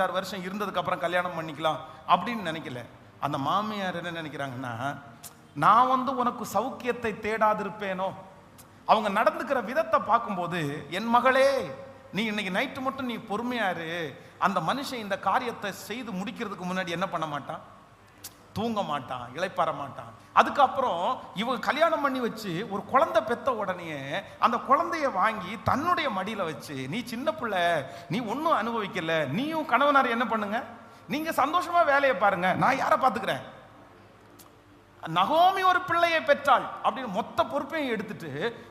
6 வருஷம் இருந்ததுக்கு அப்புறம் கல்யாணம் பண்ணிக்கலாம் அப்படின்னு நினைக்கல. அந்த மாமியார் என்ன நினைக்கிறாங்கன்னா, நான் உனக்கு சௌக்கியத்தை தேடாதிருப்பேனோ. அவங்க நடந்துக்கிற விதத்தை பார்க்கும்போது, என் மகளே நீ இன்னைக்கு நைட்டு மட்டும் நீ பொறுமையாரு, அந்த மனுஷன் இந்த காரியத்தை செய்து முடிக்கிறதுக்கு முன்னாடி என்ன பண்ண மாட்டான், தூங்க மாட்டான், இளைப்பாற மாட்டான். அதுக்கப்புறம் இவங்க கல்யாணம் பண்ணி வச்சு ஒரு குழந்தை பெத்த உடனே அந்த குழந்தைய வாங்கி தன்னுடைய மடியில வச்சு, நீ சின்ன பிள்ளை, நீ ஒன்றும் அனுபவிக்கல, நீயும் கணவனார் என்ன பண்ணுங்க, நீங்க சந்தோஷமா வேலையை பாருங்க, நான் யாரை பார்த்துக்கிறேன். நகோமி ஒரு பிள்ளையை பெற்றாள் அப்படின்னு மொத்த பொறுப்பையும் எடுத்துட்டு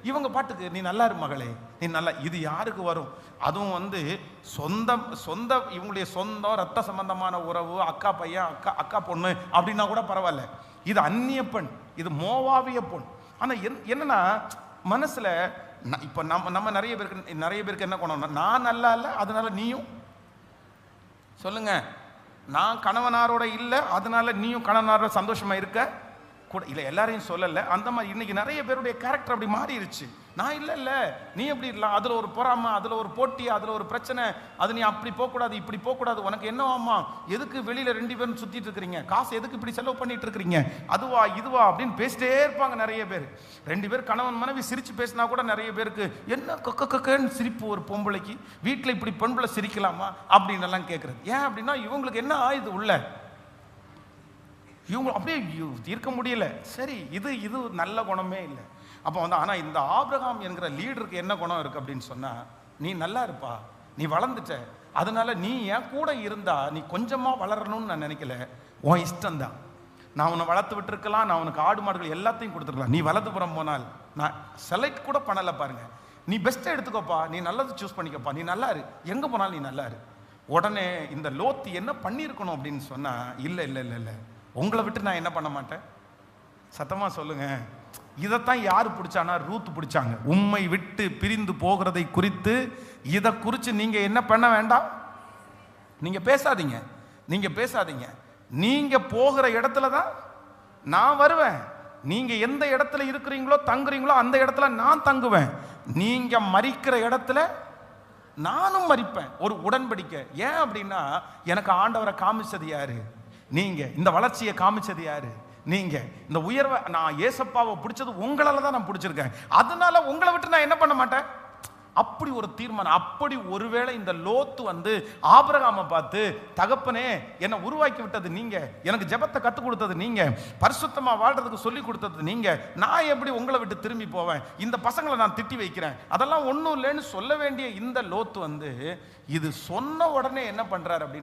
இவங்க பாட்டுக்கு நீ நல்லா இரு மகளே, நீ நல்லா. இது யாருக்கு வரும்? அதுவும் சொந்த இவங்களுடைய சொந்தம் ரத்த சம்பந்தமான உறவு, அக்கா பையன், அக்கா பொண்ணு அப்படின்னா கூட பரவாயில்ல. இது அந்நிய பெண், இது மோவாவிய பொண். ஆனா என்னன்னா மனசுல இப்ப நம்ம நிறைய பேருக்கு என்ன பண்ணணும், நான் நல்லா இல்லை அதனால நீயும் சொல்லுங்க, நான் கணவனாரோட இல்லை அதனால நீயும் கணவனாரோட சந்தோஷமா இருக்க கூட இல்லை. எல்லாரையும் சொல்லலை, அந்த மாதிரி இன்னைக்கு நிறைய பேருடைய கேரக்டர் அப்படி மாறிடுச்சு. நான் இல்லை நீ எப்படி இருக்கலாம், அதில் ஒரு பொறாமை, அதில் ஒரு போட்டி, அதில் ஒரு பிரச்சனை, அது நீ அப்படி போகக்கூடாது இப்படி போகக்கூடாது, உனக்கு என்னவாமா, எதுக்கு வெளியில் 2 பேரும் சுற்றிட்டு இருக்கிறீங்க, காசு எதுக்கு இப்படி செலவு பண்ணிட்டு இருக்கிறீங்க, அதுவா இதுவா அப்படின்னு பேசிட்டே இருப்பாங்க நிறைய பேர். 2 பேர் கணவன் மனைவி சிரிச்சு பேசினா கூட நிறைய பேருக்கு என்ன கக்கன்னு சிரிப்பு ஒரு பொம்பளைக்கு, வீட்டில் இப்படி பெண்பிள்ளை சிரிக்கலாமா அப்படின்னு எல்லாம் கேட்குறது. ஏன் அப்படின்னா இவங்களுக்கு என்ன ஆயுது உள்ள, இவங்க அப்படியே இருக்க முடியல. சரி, இது நல்ல குணமே இல்லை. அப்போ ஆனால் இந்த ஆபிரகாம் என்கிற லீடருக்கு என்ன குணம் இருக்கு அப்படின்னு சொன்னா, நீ நல்லா இருப்பா, நீ வளர்ந்துட்ட, அதனால நீ என் கூட இருந்தா நீ கொஞ்சமா வளரணும்னு நான் நினைக்கல, உன் இஷ்டம்தான். நான் உன்னை வளர்த்து விட்டுருக்கலாம், நான் உனக்கு ஆடு மாடுகள் எல்லாத்தையும் கொடுத்துருக்கலாம். நீ வலதுபுறம் போனால் நான் செலக்ட் கூட பண்ணலை பாருங்க, நீ பெஸ்ட்டை எடுத்துக்கோப்பா, நீ நல்லது சூஸ் பண்ணிக்கப்பா, நீ நல்லா இரு, எங்க போனாலும் நீ நல்லா இரு. உடனே இந்த லோத்து என்ன பண்ணியிருக்கணும் அப்படின்னு சொன்னா, இல்லை இல்லை இல்லை இல்லை, உங்களை விட்டு நான் என்ன பண்ண மாட்டேன். சத்தமா சொல்லுங்க. இதைத்தான் யாரு பிடிச்சானா, ரூத் பிடிச்சாங்க. உம்மை விட்டு பிரிந்து போகிறதை குறித்து இதை குறித்து நீங்க என்ன பண்ண வேண்டாம், நீங்க பேசாதீங்க, நீங்க போகிற இடத்துல தான் நான் வருவேன். நீங்க எந்த இடத்துல இருக்கிறீங்களோ தங்குறீங்களோ அந்த இடத்துல நான் தங்குவேன். நீங்க மரிக்கிற இடத்துல நானும் மரிப்பேன். ஒரு உடன்படிக்கை. ஏன் அப்படின்னா எனக்கு ஆண்டவரை காமிச்சது யாரு, நீங்க. இந்த வளர்ச்சியை காமிச்சது யாரு, நீங்க. இந்த உயர்வை நான் ஏசப்பாவை பிடிச்சது உங்களால தான் நான் பிடிச்சிருக்கேன், அதனால உங்களை விட்டு நான் என்ன பண்ண மாட்டேன். அப்படி ஒரு தீர்மானம். அப்படி ஒருவேளை இந்த லோத்து ஆபிரகாமை பார்த்து, தகப்பனே என்னை உருவாக்கி விட்டது நீங்க, எனக்கு ஜெபத்தை கற்றுக் கொடுத்தது நீங்க, பரிசுத்தமா வாழ்றதுக்கு சொல்லி கொடுத்தது நீங்க, நான் எப்படி உங்களை விட்டு திரும்பி போவேன், இந்த பசங்களை நான் திட்டி வைக்கிறேன், அதெல்லாம் ஒன்றும் இல்லைன்னு சொல்ல வேண்டிய இந்த லோத்து இது சொன்ன உடனே என்ன பண்றாரு அப்படின்னு